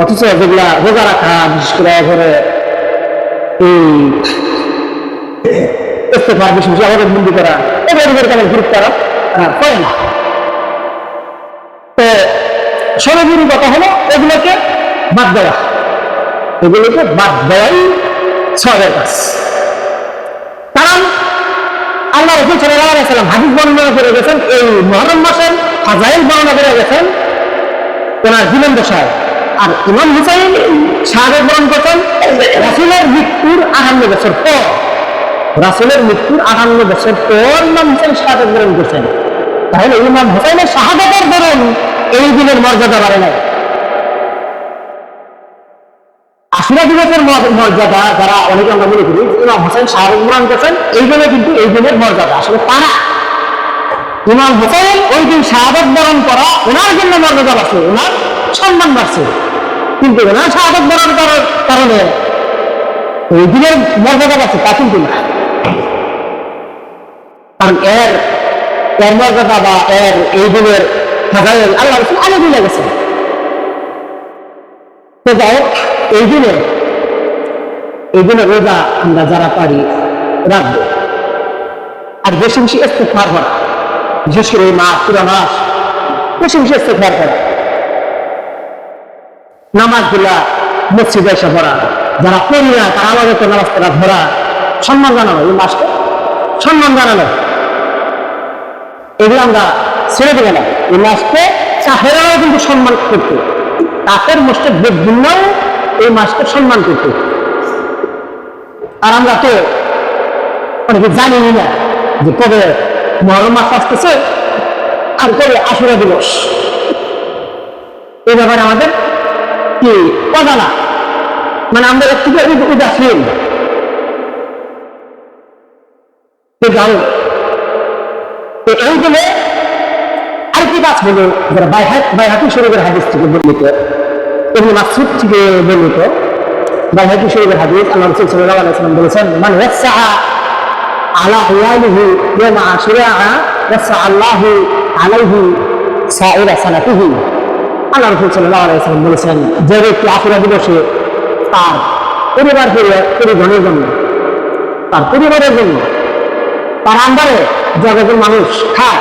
অথচ যেগুলা রোজা রাখা, বিশেষ করে ঘরে এই ইস্তেগফার, বিশেষ করে আমাদের বন্দি করা, এদের কেমন গুরুত্ব করে না। তো সর্বোপরি কথা হলো এগুলোকে বাদ দেওয়া, এগুলোকে বাদ দেওয়াই সওয়াবের কাজ। কারণ আল্লাহ রাসূল সাল্লাল্লাহু আলাইহি ওয়াসাল্লাম হাদিস বর্ণনা করে গেছেন, এই মুহররম মাসের ফাজাইল বর্ণনা করে গেছেন ওনার জীবন দশায়। আর ইমাম হুসাইন শাহাদাত বরণ করেছেন রাসূলের মৃত্যুর 58 বছর পর। রাসূলের মৃত্যুর 58 বছর পর ইমাম হুসাইন শাহাদাত বরণ করেছেন। তাহলে ইমাম হুসাইনের শাহাদাতের দরুন এই দিনের মর্যাদা বাড়ে নাই। আশুরা দিবসের মর্যাদা যারা অনেকে আমরা মনে করি ইমাম হুসাইন শাহাদাত বরণ করেছেন এই জন্য, কিন্তু এই দিনের মর্যাদা আসলে তারা ইমাম হুসাইন ওই দিন শাহাদাত বরণ করা ওনার জন্য মর্যাদা বাড়ছে, ওনার সম্মান বাড়ছে, কিন্তু ওনার শাহাদাত বরণ করার কারণে ওই দিনের মর্যাদা বাড়ছে তা কিন্তু না। কারণ এর মর্যাদা বা এর এই দিনের ফাজাইল আল্লাহ রাসূল আগে বলে গেছেন। তো যাই হোক, এই দিনে রোজা আমরা যারা পারি রাখবো, আর বেশি বেশি ইস্তেগফার করা, বিশেষ করে এই মাস, পুরো মাস বেশি বেশি ইস্তেগফার করা, নামাজ গুলা মসজিদে এসে পড়া, যারা পড়ি না তারা আমাদের তো নামাজ পড়া ধরা, সম্মান জানানো, এই মাসকে সম্মান জানানো, এগুলো আমরা ছেড়ে দেবে না। এই মাসকে কাফেরাও কিন্তু সম্মান করতো, কাফের মুশরিক বেদবিনরাও এই মাসকে সম্মান করতো। আর আমরা তো অনেকে জানি না যে কবে মুহররম মাস আসতেছে আর কবে আশুরা দিবস, এই ব্যাপারে আমাদের কি অজানা, মানে আমরা একটু উদাসীন। এই বলে আরেকটি কাজ হলো যারা বাইহাকি শরীফের হাদিস থেকে বর্ণিত, ইবনে মাসউদ থেকে বর্ণিত বাইহাকি শরীফের হাদিস, আল্লাহ রাসূল সাল্লাল্লাহু আলাইহি ওয়াসাল্লাম বলেছেন, মান ওয়াসআ আলা ইয়ালিহি ইয়ামা আশুরা ওয়াসআ আল্লাহু আলাইহি সাইরা সানাতিহি। আল্লাহ রাসূল সাল্লাল্লাহু আলাইহি ওয়াসাল্লাম বলেছেন, যে ব্যক্তি আশুরা দিবসে তার পরিজনের জন্য, তার পরিবারের জন্য, তার আন্ডারে জগতের মানুষ খায়,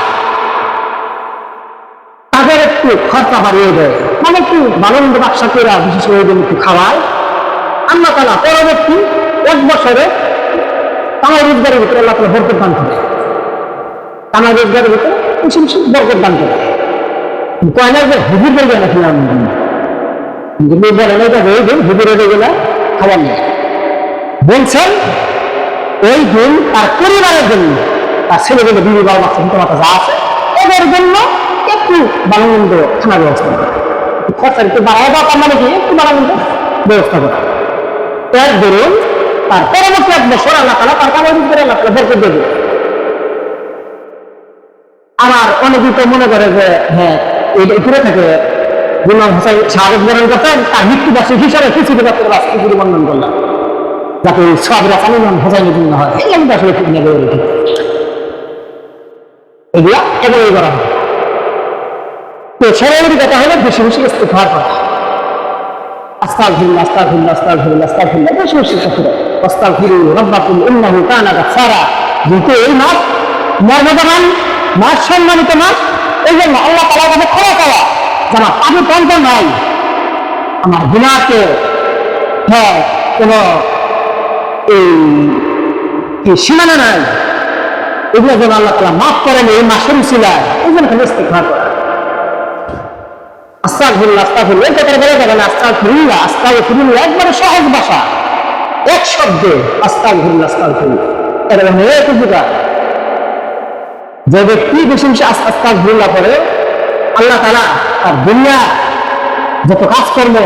তাদের একটু খরচা বাড়িয়ে দেয়, মানে একটু ভালো মন্দ ব্যবসা করে বিশেষ করে একটু খাওয়ায়, আল্লাহ তাআলা পরবর্তী 1 বছরে তামার রোজগারের ভিতরে আল্লাহ তাআলা বরকত দান করে, তামার রোজগারের ভিতরে বেশি বেশি বরকত দান করে। কয়লার যে হুজুর বলবে নাকি হুজুরের গেলে খাবার নেই, বলছেন ওই দিন তার পরিবারের জন্য, তার ছেলেগুলো বিবি বাবা মাতা যা আছে এদের জন্য একটু ভালো মন্দ খানা ব্যবস্থা করা, খরচা একটু বাড়ায় দেওয়া, তার মানে কি একটু ভালো মন্দ ব্যবস্থা করা। এর ধরুন তার পরবর্তী 1 বছর আল্লাহ তাআলা তার কামাই করে আল্লাহ তাআলা বরকত দেবে। আবার অনেকেই তো মনে করে যে হ্যাঁ এইটা ঘুরে থাকে, ইমাম হুসাইন শাহাদাত বরণ করতেন, তার মৃত্যুবার্ষিক হিসাবে কিছু কিছু বর্ণন করলাম যাতে সব রাখাল ইমাম হুসাইনের জন্য হয়, এই আমি আসলে ঠিক নেবে এগুলা এভাবেই করা হয়। তো সরাসরি কথা হলো বেশি বেশি ইস্তেগফার করা, আস্তাগফিরুল্লাহ আস্তাগফিরুল্লাহ আস্তাগফিরুল্লাহ আস্তাগফিরুল্লাহ, বেশি বেশি ইস্তেগফার, আস্তাগফিরু রাব্বাকুম ইন্নাহু কানা গাফফারা। যেহেতু এই মাস মর্যাদাবান মাস, সম্মানিত মাস, এই জন্য আল্লাহ তাআলার কাছে ক্ষমা চাওয়া, যারা পাপে পন্থা নাই, আমার গুনাহকে হ্যাঁ কোনো এই সীমানা নাই, এগুলো যেন আল্লাহ তাআলা মাফ করেন এই মাসের উসিলায়, এই জন্য খালি ইস্তেগফার করা। আস্তাগফিরুল্লাহ আস্তাগফিরুল্লাহ এই কথাটা বলা যাবে না, আস্তাগফিরুল্লাহ আস্তাগফিরুল্লাহ একবারে সহজ ভাষা, এক শব্দে আস্তাগফিরুল্লাহ আস্তাগফিরুল্লাহ, এটা মানে এক উপকার। যে ব্যক্তি বেশি বেশি আস্তাগফিরুল্লাহ করে আল্লাহ তাআলা তার দুনিয়া যত কাজকর্ম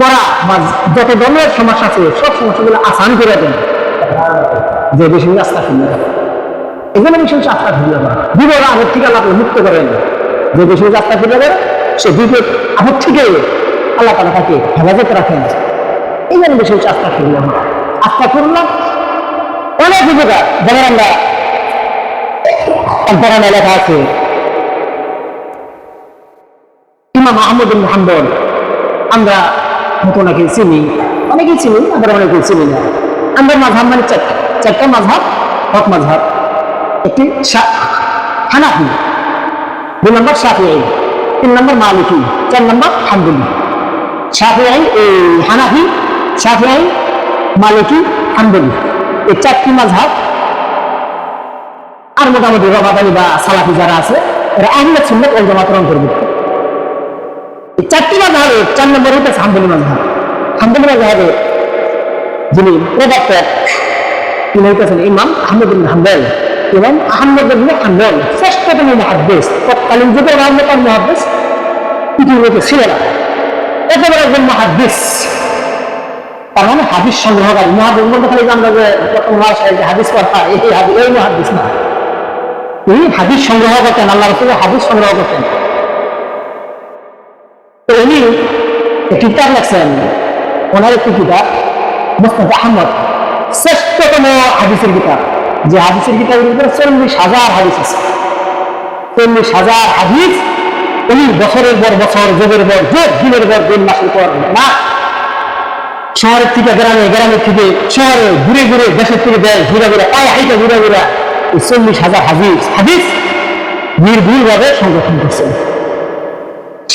করা বা যত ধরনের সমস্যা আছে সব সমস্যাগুলো আসান করে দেন, যে বেশি বেশি আস্তাগফিরুল্লাহ করে। এই জন্য বেশি বেশি আস্তাগফিরুল্লাহ করা, বিপদ আপদ থেকে আল্লাহ মুক্ত করেন। যে বেশি বেশি আস্তাগফিরুল্লাহ করে সে বিপদ আপদ থেকে আল্লাহ তাআলা তাকে হেফাজত রাখেন। এই জন্য বেশি বেশি আস্তাগফিরুল্লাহ করা। আস্তাগফিরুল্লাহ অনেক উপকার, যেমন আমরা একবার লেখা আছে ইমাম আহমদ বিন হাম্বল আমরা মতো অনেকে চিনি, অনেকেই চিনি, আবার অনেকেই চিনি না। আমরা মাযহাব মানে চারটা মাযহাব, হক মাযহাব। একটি হানাফি, 2 নম্বর শাফিঈ, 3 নম্বর মালিকি, 4 নম্বর হাম্বলি। শাফিঈ, হানাফি, শাফিঈ, মালিকি, হাম্বলি, এই 4টি মাযহাব। আর মোটামুটি রবাদানি বা সালাফি যারা আছে এরা আহলে সুন্নাত ওয়াল জামাতের অন্তর্ভুক্ত। এই 4টি মাযহাবের 4 নম্বর হচ্ছে হাম্বলি মাযহাব। হাম্বলি মাযহাবে যিনি প্রবর্তক তিনি হইতেছেন ইমাম আহমদ ইবনে হাম্বল। ইমাম আহমদ ইবনে হাম্বল শ্রেষ্ঠতম মুহাদ্দিস, তৎকালীন যুগের রাজনেতার মুহাদ্দিস পৃথিবীতে ছিল না, একেবারে একজন মুহাদ্দিস। তার মানে হাদিস সংগ্রহকারী। মুহাদ্দিস বলতে খালি আমরা যে হাদিস কথা, এই মুহাদ্দিস না, তিনি হাদিস সংগ্রহ করতেন, আল্লাহ রাসূলের হাদিস সংগ্রহ করতেন। তো উনি কিতাব লেখছেন, ওনার একটি কিতাব মুসনাদ আহমদ, শ্রেষ্ঠতম হাদিসের কিতাব। যে হাদিসের কিতাবের ভিতরে 40,000 হাদিস আছে, 40,000 হাদিস। উনি বছরের পর বছর, যুগের পর যুগ, দিনের পর দিন, মাসের পর না, শহরের থেকে গ্রামে, গ্রামের থেকে শহরে, ঘুরে ঘুরে, দেশের থেকে দেশ, ঘুরে ঘুরে, পায়ে হাইটা ঘুরে ঘুরে 40,000 হাদিস নির্ভুল ভাবে সংরক্ষণ করছেন।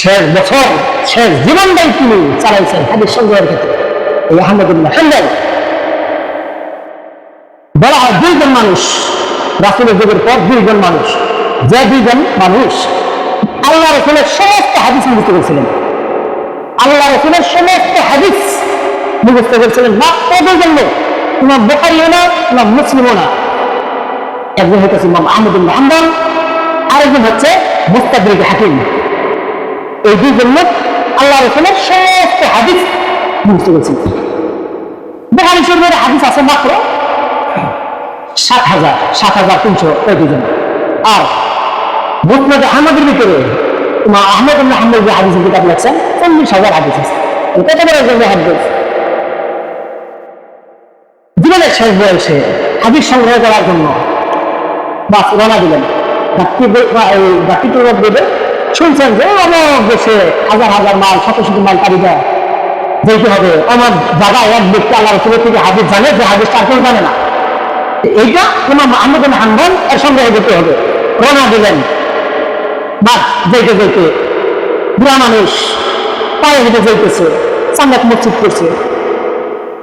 শেষ বছর, শেষ জীবনটাই তিনি চালাইছেন হাদিস সংগ্রহের ক্ষেত্রে। এই আহমদ ইবনে হাম্বল বলা হয় 2 জন মানুষ, রাসূলের যুগের পর 2 জন মানুষ, যে 2 জন মানুষ আল্লাহ রাসূলের সমস্ত হাদিস মুখস্থ করেছিলেন। আল্লাহ রাসূলের সমস্ত হাদিস মুখস্থ করেছিলেন মাত্র 2 জন লোক, ইমাম বুখারীও না, ইমাম মুসলিমও না। একজন হচ্ছে ইমাম আহমদ ইবনে হাম্বল, আরেকজন হচ্ছে মুস্তাদরিক হাকিম। এই 2 জন লোক আল্লাহ রাসূলের সমস্ত হাদিস মুখস্থ করেছেন। বুখারী শরীফের হাদিস আছে মাত্র 7,335 জন। আর মুসনাদ আহমদের ভিতরে ইমাম আহমদ ইবনে হাম্বল যে হাদিসের কিতাব লেখছেন 40,000 হাদিস আছে। এটা তো বড় একজন মুহাদ্দিস। জীবনের শেষ বয়সে হাদিস সংগ্রহ করার জন্য বাস রওনা দিলেন। ডাক্তি দেবে শুনছেন যে অনেক দেশে হাজার মাইল, শত মাইল পাড়ি দেয় যেতে হবে। আমার জায়গায় এক ব্যক্তি আল্লাহ রাসূলের থেকে হাদিস জানে, যে হাদিসটা আর কেউ জানে না। এইটা ইমাম আহমদ ইবনে হাম্বল এর সংগ্রহ করতে হবে। রওনা দিলেন, বাস যেতে যেতে বুড়া মানুষ পায়ে হেঁটে যাইতেছে, সামনে মসজিদ করছে,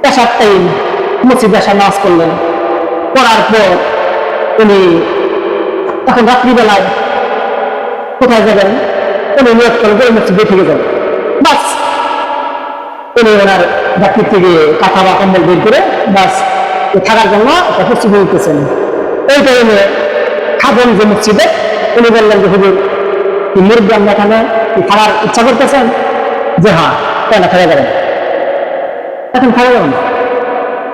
পেশার টাইম, মসজিদে এসে নামাজ করলেন। করার পর উনি এখন রাত্রিবেলায় কোথায় যাবেন, উনি নিয়োগ করলেন মসজিদে থেকে যাবেন। বাস উনি ওনার ডাক্তির থেকে কাঁথা বা কম্বল বের করে বাস থাকার জন্য একটা প্রস্তুতি নিতেছেন। এই টাইমে খাবেন যে মসজিদে, উনি বললেন যে হুজুর মুরব্বী আমরা এখানে থাকার ইচ্ছা করতেছেন? যে হ্যাঁ, কেন থাকা যাবেন? এখন থাকা যাবেন,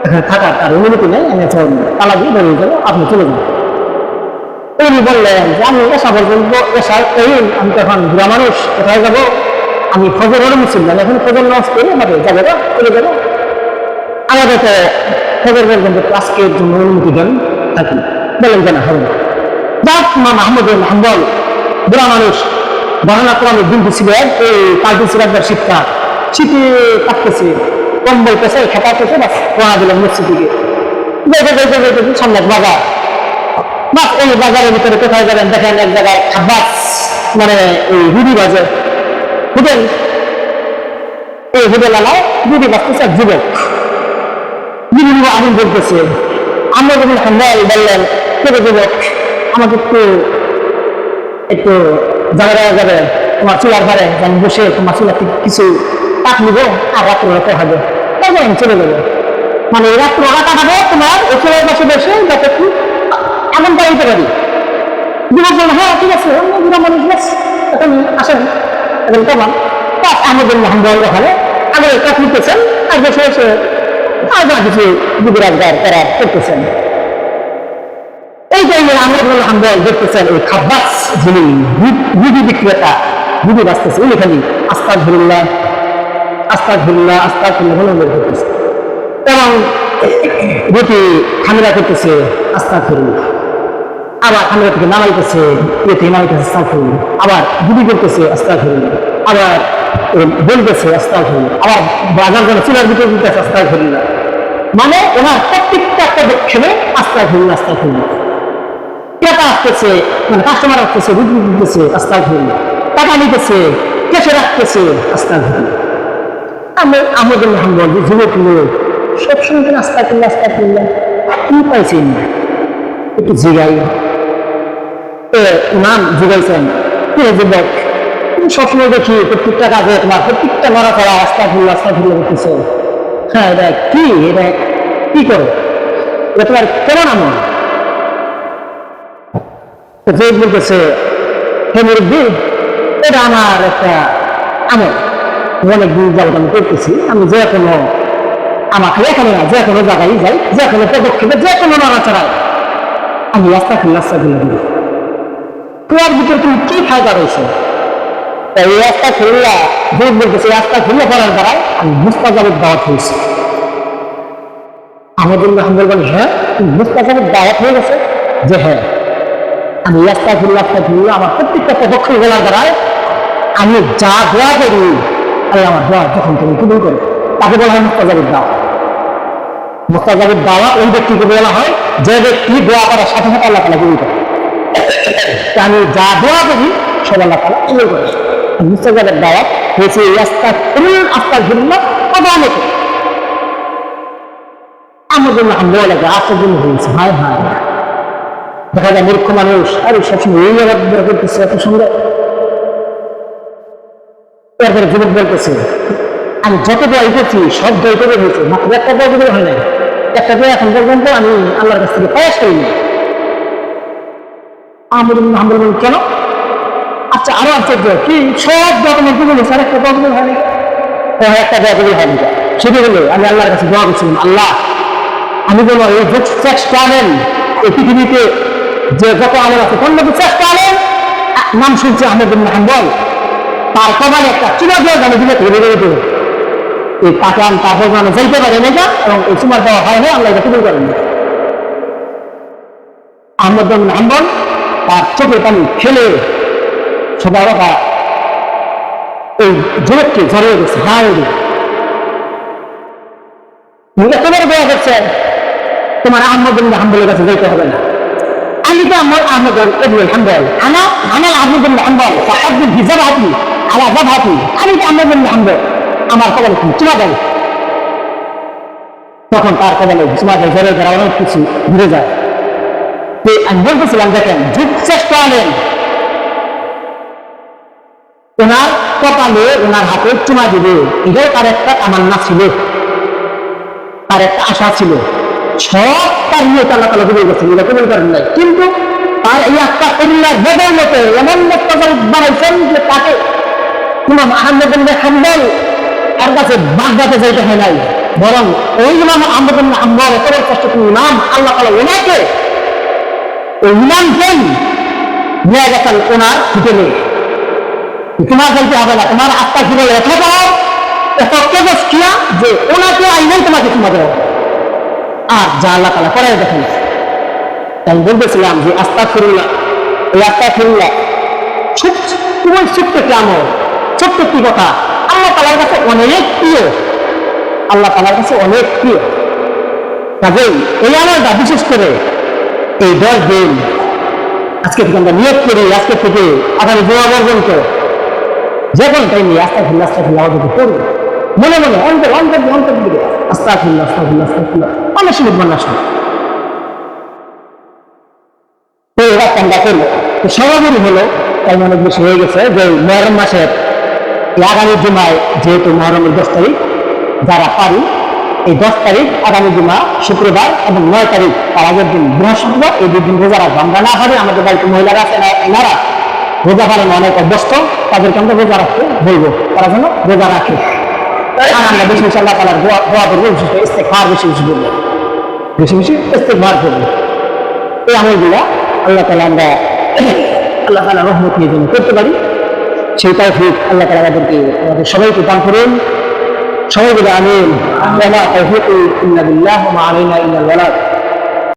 এখানে থাকার তার অনুমতি নেই, আমি এখন তালা দিয়ে বেরিয়ে যাবো, আপনি চলে যান। উনি বললেন যে আমি এসা পর্যন্ত আমি তো এখন বুড়া মানুষ, কোথায় যাবো? আমি ফজর হলে মুসলিম, এখন ফজর নামাজ করে আমাদের যাবো, চলে যাবো। আমাদের তো ফজর পর্যন্ত আজকের জন্য অনুমতি দেন থাকি। বলেন কেন হবে না। যাক, ইমাম আহমদ ইবনে হাম্বল বুড়া মানুষ, ঘটনা ক্রমে দিনটি ছিল এই পাল্টি ছিল একবার শীতকাল, শীতে কাটতেছে, কম্বল পেছে খেপাতেছে, বাস রওনা দিলেন মসজিদ দিকে। যেতে সামনে বাজার, বাস এই বাজারের ভিতরে কোথায় যাবেন দেখেন এক জায়গায় খাবাস, মানে এই রুটি বাজে হোটেল। এই হোটেল আলায় রুটি বাজতেছে এক যুবক, বিভিন্ন আগুন বলতেছে। আমরা যখন হাম্বল বললেন কেটে যুবক আমাকে একটু জায়গায় যাবে তোমার চুলার ঘরে, আমি বসে তোমার চুলা কিছু কাঠ নিবো আর রাত্র রাতে হবে, তারপর আমি চলে যাবো। মানে রাত্র কাটাবো তোমার ওই চুলার পাশে বসে যাতে একটু এমন পাইতে পারি। যুবক বলল হ্যাঁ ঠিক আছে, অন্য বুড়া মানুষ বাস এখন আসেন, এখন কেমন কাঠ আহমদ ইবনে হাম্বল ওখানে আগে কাঠ নিতেছেন আর বসে বসে আগে কিছু যুবরাজ করার করতেছেন। এই টাইমে আহমদ ইবনে হাম্বল দেখতেছেন ওই খাব্বাস যিনি রুটি বিক্রেতা, রুটি বাঁচতেছে, উনি খালি আস্তাগফিরুল্লাহ আস্তাগফিরুল্লাহ আস্তাগফিরুল্লাহ বলে করতেছে এবং রুটি খামিরা করতেছে আস্তাগফিরুল্লাহ, আবার খামিরা থেকে নামাইতেছে, নামাইতেছে আস্তাগফিরুল্লাহ, আবার রুটি করতেছে আস্তাগফিরুল্লাহ, আবার বলতেছে আস্তাগফিরুল্লাহ, আবার বাজার যেন চুলার ভিতরে দিতেছে আস্তাগফিরুল্লাহ, মানে ওনার প্রত্যেকটা পদক্ষেপে আস্তাগফিরুল্লাহ আস্তাগফিরুল্লাহ। টাকা আসতেছে, মানে কাস্টমার আসতেছে, বিক্রি দিতেছে আস্তাগফিরুল্লাহ, টাকা নিতেছে, কেসে রাখতেছে আস্তাগফিরুল্লাহ। আমাদের মোহাম্মদ যুবক লোক সবসময় কেন আস্তাগফিরুল্লাহ আস্তাগফিরুল্লাহ, কি পাইছেন না একটু জিগাই, নাম জিগাইছেন যুবক, সবসময় দেখি প্রত্যেকটা কাজে তোমার প্রত্যেকটা নড়াচড়া আস্তাগফিরুল্লাহ আস্তাগফিরুল্লাহ করতেছে। হ্যাঁ এটা কি, এটা কি করো, এটা তোমার কেমন আমল? যে বলতেছে হে মুরব্বী, এটা আমার একটা আমল, অনেকদিন যাবত আমি করতেছি। আমি যে কোনো আমাকে এখানে না, যে কোনো জায়গায় যাই, যে কোনো পদক্ষেপে, যে কোনো নড়াচড়ায় আমি আস্তাগফিরুল্লাহ আস্তাগফিরুল্লাহ দিই। তোমার ভিতরে তুমি কি ফায়দা রয়েছে? তাই এই আস্তাগফিরুল্লাহ যুবক বলতেছে, আস্তাগফিরুল্লাহ করার দ্বারা আমি মুস্তাজাবের দাওয়াত হয়েছে। আমাদের হাম্বল বলে, হ্যাঁ মুস্তাজাবের দাওয়াত হয়ে গেছে, যে হ্যাঁ আমি আস্তাগফিরুল্লাহ আস্তাগফিরুল্লাহ আমার প্রত্যেকটা পদক্ষেপ বলার দ্বারা আমি যা দোয়া করি আল্লাহ আমার দোয়া যখন তুমি কবুল করো, তাকে বলা হয় মুস্তাজাবের দাওয়া। মুস্তাজাবের দাওয়া ওই ব্যক্তিকে বলা হয় যে ব্যক্তি দোয়া করার সাথে সাথে আল্লাহ তাআলা কবুল করে। আমি যা দোয়া করি সব আল্লাহ তাআলা কবুল করে। মুস্তাজাবের দাওয়াত হয়েছে আস্তাগফিরুল্লাহ আস্তাগফিরুল্লাহ কদমে। আমাদের হাম্বল লাগে আসার জন্য হয়েছে, হায় হায় দেখা যায় মূর্খ মানুষ আরে সবসময় এই ব্যবহার করতেছে এত সুন্দর। এরপরে যুবক বলতেছে, আমি যত দোয়া করছি সব দোয়া করে হয়েছে, মাত্র একটা দোয়া করে হয় নাই, একটা দোয়া এখন পর্যন্ত আমি আল্লাহর কাছ থেকে পাওয়া করিনি। আমাদের হাম্বল বলেন, কেন? আচ্ছা আরো আশ্চর্য কি, সব দোয়া তোমার কবুল হয়েছে আর একটা দোয়া কবুল হয়নি? একটা দোয়া কবুল হয়নি। সেটা হলো আমি আল্লাহর কাছে দোয়া করছিলাম, আল্লাহ আমি বলো এই চেষ্টা আনেন এই পৃথিবীতে যে যত আলেম আছে কোন মধ্যে চেষ্টা আলেন নাম শুনছে আহমদ বিন হাম্বল, তার কপালে একটা চুমা দেওয়া জানে দিলে ধরে ধরে দেবে এই তাকে তারপর মানে যাইতে পারে না এবং এই চুমার দেওয়া হয় না, আল্লাহ এটা কবুল করেন না। আহমদ বিন হাম্বল তার চোখের পানি ফেলে সবাই বাবা এই যুবককে ঝরিয়ে গেছে, হায় তোমার দোয়া করছে, তোমার আহমদ বিন হাম্বলের কাছে যাইতে হবে না। আমি তো আমার আহমদ ইবনে হাম্বল, আমার আহমদ বিন হাম্বল ফাহাদুল হিজাবাতি আলা জাবহাতি, আমি তো আহমদ বিন হাম্বল, আমার কবলে তুমি চুমা দাও। তখন তার কবলে চুমা দেয়, জোরে ধরা অনেক কিছু ঘুরে যায়। আমি বলতেছিলাম দেখেন যুগ চেষ্টা আনেন, ওনার কপালে ওনার হাতে চুমা দিবে, এটাও তার একটা তামান্না ছিল, তার একটা আশা ছিল। সব তার নিয়ে আল্লাহ তাআলা কবুল করেছেন, এটা কবুল করেন নাই, কিন্তু তার এই আস্তাগফিরুল্লাহ বদৌলতে এমন মুস্তাজাব বানাইছেন যে তাকে ইমাম আহমদ বিন হাম্বল এর কাছে বাগদাদে যাইতে হয় নাই, বরং ওই ইমাম আহমদ বিন হাম্বল এত কষ্ট ইমাম আল্লাহ তাআলা ওনাকে ওই ইমামকে নিয়ে গেছেন ওনার হোটেলে। তোমার বলতে হবে না, তোমার আস্তাগফিরুল্লাহ এত বড় এত কেবস কিয়া যে ওনাকে আইনাই তোমাকে তোমার দেওয়া আর যা আল্লাহ তাআলা করে দেখেন। তাই বলতেছিলাম যে আস্তাগফিরুল্লাহ, এই আস্তাগফিরুল্লাহ খুবই ছোট্ট একটি আমল, ছোট্ট একটি কথা আল্লাহ তাআলার কাছে অনেক প্রিয়, আল্লাহ তাআলার কাছে অনেক প্রিয়। কাজেই এই আমলটা বিশেষ করে এই 10 দিন আজকে থেকে আমরা নিয়োগ করি, আজকে থেকে আগামী জুমা পর্যন্ত যে কোনো টাইমে আস্তাগফিরুল্লাহ আস্তাগফিরুল্লাহ আমাদেরকে করবো, মনে মনে অন্তর অন্তর অন্তর দিকে আস্তাগফিরুল্লাহ আস্তাগফিরুল্লাহ আস্তাগফিরুল্লাহ অনেক সময় বন্যা আসবে। তো এরা কান্ডা করলো, তো সরাসরি হলো তাই অনেক বেশি হয়ে গেছে যে মুহররম মাসের আগামী জুমায়, যেহেতু মুহররমের 10 তারিখ, যারা পারি এই 10 তারিখ আগামী জুমা শুক্রবার এবং 9 তারিখ তার আগের দিন বৃহস্পতিবার, এই 2 দিন রোজা রাখবো। আমরা না পারি, আমাদের বাড়িতে মহিলারা আছে এনারা রোজা পালন অনেক অভ্যস্ত, তাদেরকে আমরা রোজা রাখতে বলবো, তারা যেন রোজা রাখে। আর আমরা বেশি বেশি আল্লাহ তাআলার দোয়া করবো, বিশেষ করে ইস্তেগফার বেশি বেশি করবো, বেশি বেশি ইস্তেগফার করবো। এই আমলগুলা আল্লাহ তাআলা আমরা আল্লাহ তাআলার রহমত নিয়ে যেন করতে পারি, সেই তৌফিক আল্লাহ তাআলা আমাদেরকে আমাদের সবাইকে দান করুন। সবাই বলে আমিন। ওয়া মা তাওফীকি ইল্লা বিল্লাহ ওয়া মা আলাইনা ইল্লাল বালাগ।